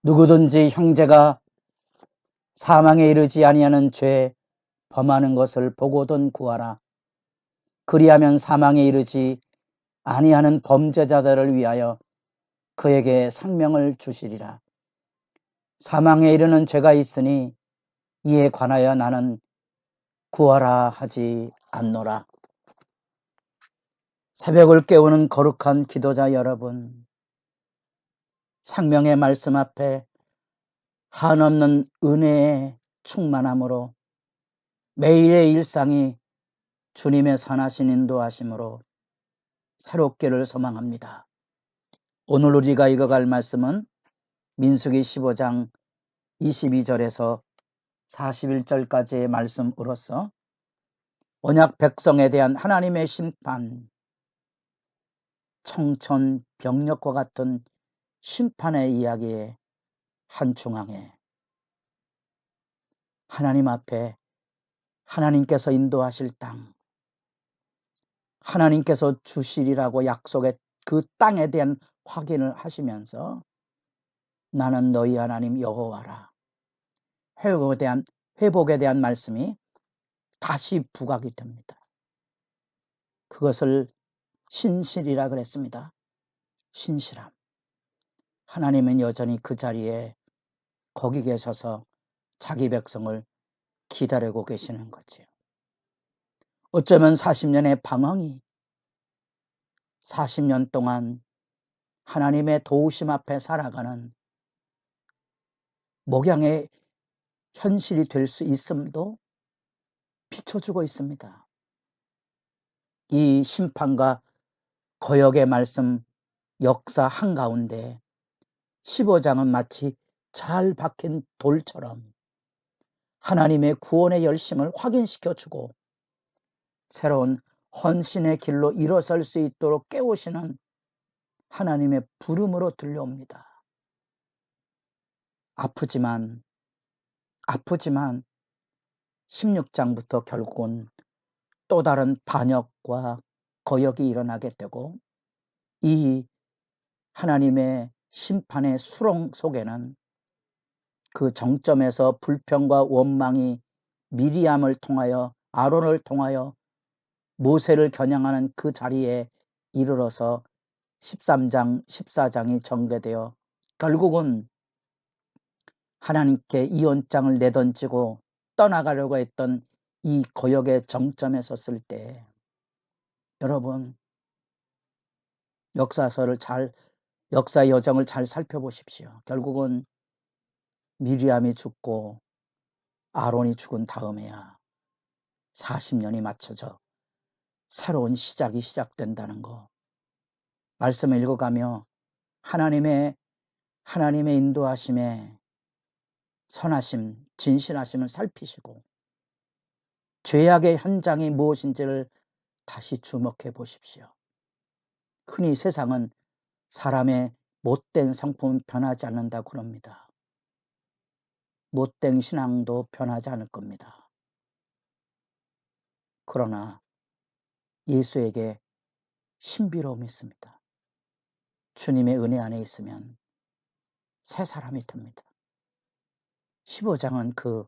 누구든지 형제가 사망에 이르지 아니하는 죄 범하는 것을 보고든 구하라. 그리하면 사망에 이르지 아니하는 범죄자들을 위하여 그에게 생명을 주시리라. 사망에 이르는 죄가 있으니 이에 관하여 나는 구하라 하지 않노라. 새벽을 깨우는 거룩한 기도자 여러분, 생명의 말씀 앞에 한없는 은혜의 충만함으로 매일의 일상이 주님의 선하신 인도하심으로 새롭기를 소망합니다. 오늘 우리가 읽어갈 말씀은 민수기 15장 22절에서 41절까지의 말씀으로서 언약 백성에 대한 하나님의 심판, 청천벽력과 같은 심판의 이야기의 한 중앙에 하나님 앞에 하나님께서 인도하실 땅, 하나님께서 주시리라고 약속의 그 땅에 대한 확인을 하시면서 나는 너희 하나님 여호와라. 회복에 대한 말씀이 다시 부각이 됩니다. 그것을 신실이라 그랬습니다. 신실함. 하나님은 여전히 그 자리에 거기 계셔서 자기 백성을 기다리고 계시는 거지요. 어쩌면 40년의 방황이 40년 동안 하나님의 도우심 앞에 살아가는 목양의 현실이 될 수 있음도 비춰주고 있습니다. 이 심판과 거역의 말씀 역사 한가운데 15장은 마치 잘 박힌 돌처럼 하나님의 구원의 열심을 확인시켜주고 새로운 헌신의 길로 일어설 수 있도록 깨우시는 하나님의 부름으로 들려옵니다. 아프지만 16장부터 결국은 또 다른 반역과 거역이 일어나게 되고 이 하나님의 심판의 수렁 속에는 그 정점에서 불평과 원망이 미리암을 통하여 아론을 통하여 모세를 겨냥하는 그 자리에 이르러서 13장, 14장이 전개되어 결국은 하나님께 이언장을 내던지고 떠나가려고 했던 이 거역의 정점에 섰을 때 여러분 역사의 여정을 잘 살펴보십시오. 결국은 미리암이 죽고 아론이 죽은 다음에야 40년이 맞춰져 새로운 시작이 시작된다는 거. 말씀을 읽어가며 하나님의 인도하심에 선하심, 진실하심을 살피시고 죄악의 현장이 무엇인지를 다시 주목해 보십시오. 흔히 세상은 사람의 못된 성품은 변하지 않는다고 그럽니다. 못된 신앙도 변하지 않을 겁니다. 그러나 예수에게 신비로움이 있습니다. 주님의 은혜 안에 있으면 새 사람이 됩니다. 15장은 그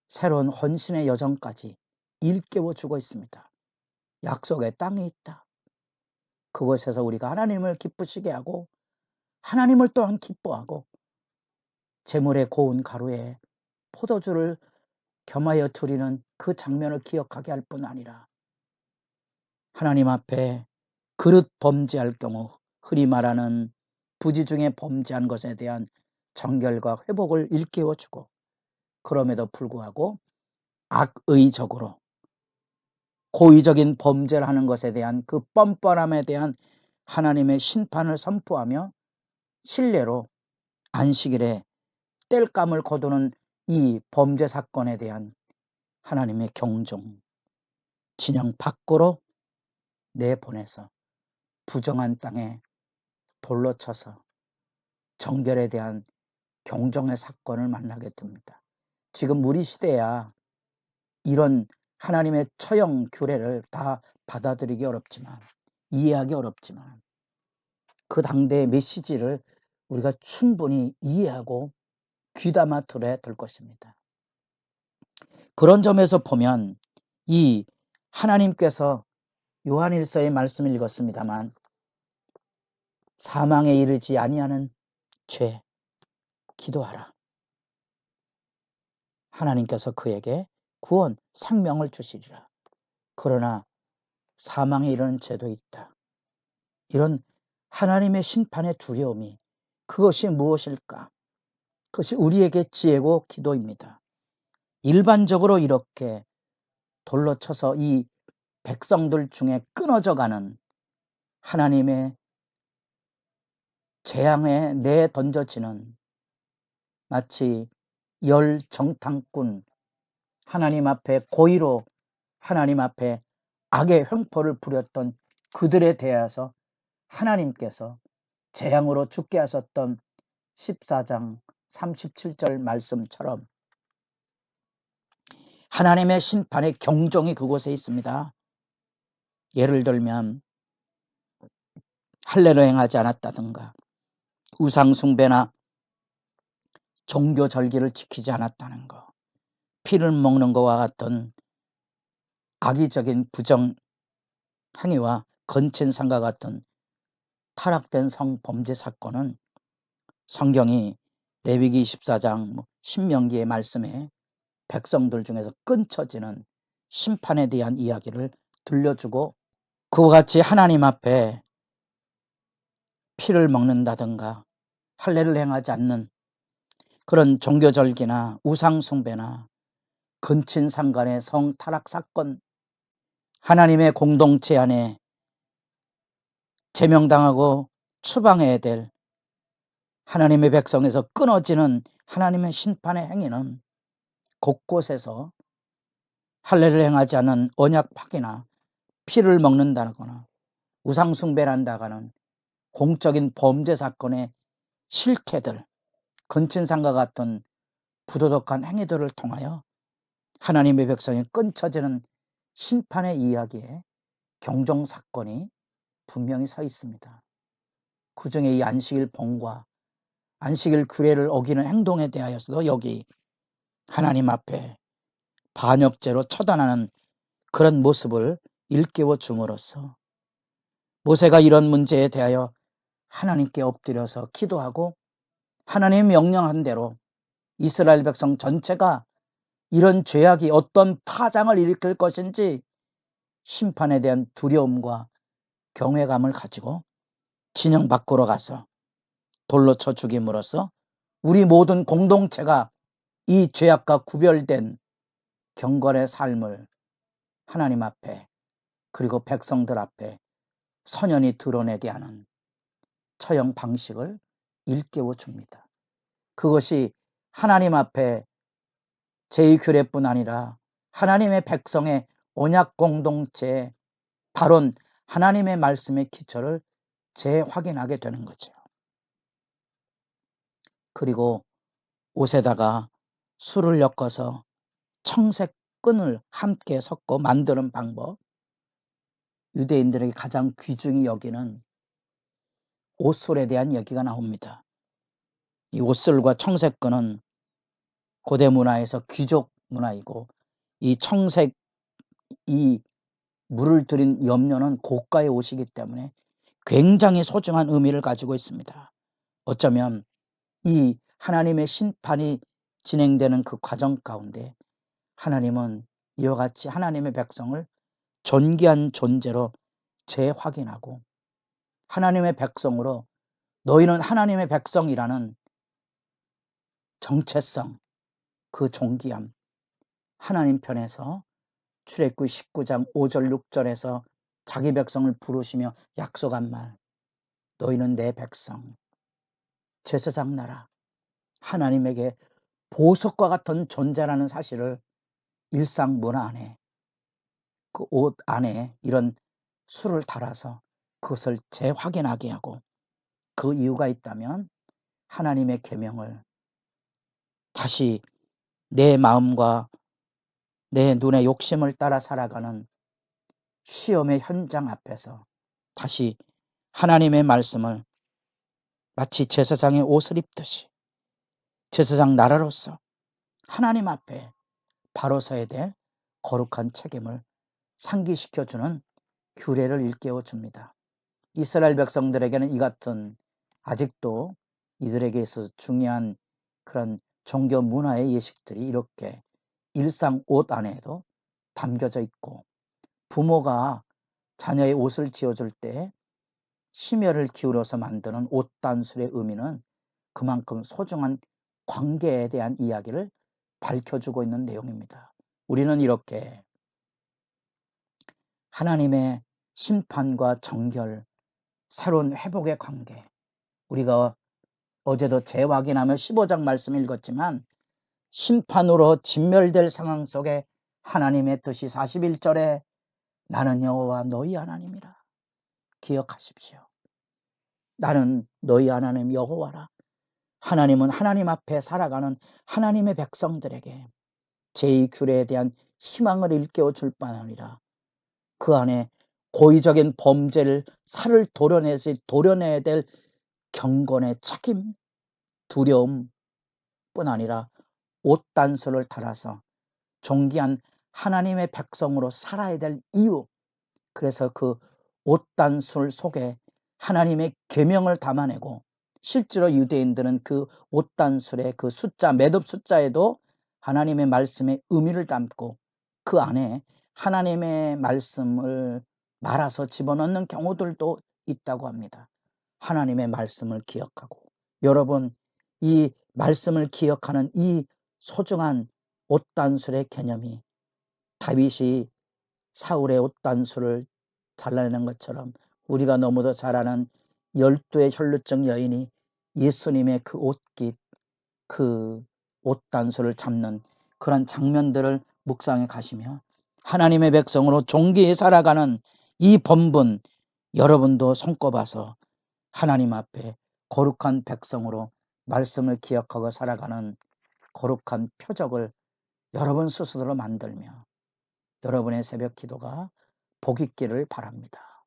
새로운 헌신의 여정까지 일깨워주고 있습니다. 약속의 땅이 있다. 그곳에서 우리가 하나님을 기쁘시게 하고 하나님을 또한 기뻐하고 재물의 고운 가루에 포도주를 겸하여 드리는 그 장면을 기억하게 할 뿐 아니라 하나님 앞에 그릇 범죄할 경우 흔히 말하는 부지 중에 범죄한 것에 대한 정결과 회복을 일깨워주고 그럼에도 불구하고 악의적으로 고의적인 범죄를 하는 것에 대한 그 뻔뻔함에 대한 하나님의 심판을 선포하며 신뢰로 안식일에 땔감을 거두는 이 범죄 사건에 대한 하나님의 경종, 진영 밖으로 내보내서 부정한 땅에 돌로 쳐서 정결에 대한 경종의 사건을 만나게 됩니다. 지금 우리 시대야 이런 하나님의 처형 규례를 다 받아들이기 어렵지만 이해하기 어렵지만 그 당대의 메시지를 우리가 충분히 이해하고 귀담아 들어야 될 것입니다. 그런 점에서 보면 이 하나님께서 요한일서의 말씀을 읽었습니다만 사망에 이르지 아니하는 죄 기도하라. 하나님께서 그에게 구원 생명을 주시리라. 그러나 사망에 이르는 죄도 있다. 이런 하나님의 심판의 두려움이 그것이 무엇일까? 그것이 우리에게 지혜고 기도입니다. 일반적으로 이렇게 돌로 쳐서 이 백성들 중에 끊어져가는 하나님의 재앙에 내던져지는 마치 열정탐꾼 하나님 앞에 고의로 하나님 앞에 악의 횡포를 부렸던 그들에 대해서 하나님께서 재앙으로 죽게 하셨던 14장 37절 말씀처럼 하나님의 심판의 경종이 그곳에 있습니다. 예를 들면 할례를 행하지 않았다든가 우상 숭배나 종교 절기를 지키지 않았다는 것, 피를 먹는 것과 같은 악의적인 부정 행위와 건친상과 같은 타락된 성범죄 사건은 성경이 레위기 24장 신명기의 말씀에 백성들 중에서 끊쳐지는 심판에 대한 이야기를 들려주고 그와 같이 하나님 앞에 피를 먹는다든가 할례를 행하지 않는 그런 종교절기나 우상숭배나 근친상간의 성타락 사건, 하나님의 공동체 안에 제명당하고 추방해야 될 하나님의 백성에서 끊어지는 하나님의 심판의 행위는 곳곳에서 할례를 행하지 않은 언약 파기나 피를 먹는다거나 우상숭배를 한다거나 공적인 범죄 사건의 실태들, 근친상과 같은 부도덕한 행위들을 통하여 하나님의 백성이 끊쳐지는 심판의 이야기에 경종사건이 분명히 서 있습니다. 그 중에 이 안식일 봉과 안식일 규례를 어기는 행동에 대하여서도 여기 하나님 앞에 반역죄로 처단하는 그런 모습을 일깨워 줌으로써 모세가 이런 문제에 대하여 하나님께 엎드려서 기도하고 하나님의 명령한 대로 이스라엘 백성 전체가 이런 죄악이 어떤 파장을 일으킬 것인지 심판에 대한 두려움과 경외감을 가지고 진영 밖으로 가서 돌로 쳐 죽임으로써 우리 모든 공동체가 이 죄악과 구별된 경건의 삶을 하나님 앞에 그리고 백성들 앞에 선연히 드러내게 하는 처형 방식을 일깨워 줍니다. 그것이 하나님 앞에 제2규례뿐 아니라 하나님의 백성의 언약 공동체의 바른 하나님의 말씀의 기초를 재확인하게 되는 거죠. 그리고 옷에다가 술을 엮어서 청색 끈을 함께 섞어 만드는 방법, 유대인들에게 가장 귀중히 여기는 옷술에 대한 얘기가 나옵니다. 이 옷술과 청색끈은 고대 문화에서 귀족 문화이고 이 청색 이 물을 들인 염료는 고가의 옷이기 때문에 굉장히 소중한 의미를 가지고 있습니다. 어쩌면 이 하나님의 심판이 진행되는 그 과정 가운데 하나님은 이와 같이 하나님의 백성을 존귀한 존재로 재확인하고 하나님의 백성으로 너희는 하나님의 백성이라는 정체성, 그 존귀함, 하나님 편에서 출애굽기 19장 5절 6절에서 자기 백성을 부르시며 약속한 말, 너희는 내 백성, 제사장 나라, 하나님에게 보석과 같은 존재라는 사실을 일상 문화 안에 그 옷 안에 이런 술을 달아서 그것을 재확인하게 하고 그 이유가 있다면 하나님의 계명을 다시 내 마음과 내 눈의 욕심을 따라 살아가는 시험의 현장 앞에서 다시 하나님의 말씀을 마치 제사장의 옷을 입듯이 제사장 나라로서 하나님 앞에 바로 서야 될 거룩한 책임을 상기시켜주는 규례를 일깨워 줍니다. 이스라엘 백성들에게는 이 같은 아직도 이들에게 있어서 중요한 그런 종교 문화의 예식들이 이렇게 일상 옷 안에도 담겨져 있고, 부모가 자녀의 옷을 지어줄 때 심혈을 기울여서 만드는 옷 단술의 의미는 그만큼 소중한 관계에 대한 이야기를 밝혀주고 있는 내용입니다. 우리는 이렇게 하나님의 심판과 정결, 새로운 회복의 관계, 우리가 어제도 재확인하며 15장 말씀 읽었지만 심판으로 진멸될 상황 속에 하나님의 뜻이 41절에 나는 여호와 너희 하나님이라. 기억하십시오. 나는 너희 하나님 여호와라. 하나님은 하나님 앞에 살아가는 하나님의 백성들에게 제2규례에 대한 희망을 일깨워 줄 뿐 아니라 그 안에 고의적인 범죄를 살을 도려내야 될 경건의 책임, 두려움 뿐 아니라 옷단수를 달아서 존귀한 하나님의 백성으로 살아야 될 이유, 그래서 그 옷단술 속에 하나님의 계명을 담아내고, 실제로 유대인들은 그 옷단술의 그 숫자, 매듭 숫자에도 하나님의 말씀의 의미를 담고 그 안에 하나님의 말씀을 말아서 집어넣는 경우들도 있다고 합니다. 하나님의 말씀을 기억하고, 여러분, 이 말씀을 기억하는 이 소중한 옷단술의 개념이 다윗이 사울의 옷단술을 잘라내는 것처럼 우리가 너무도 잘 아는 12의 혈루증 여인이 예수님의 그 옷깃, 그 옷단술을 잡는 그런 장면들을 묵상해 가시며 하나님의 백성으로 존귀히 살아가는 이 본분, 여러분도 손꼽아서 하나님 앞에 거룩한 백성으로 말씀을 기억하고 살아가는 거룩한 표적을 여러분 스스로 만들며 여러분의 새벽 기도가 복 있기를 바랍니다.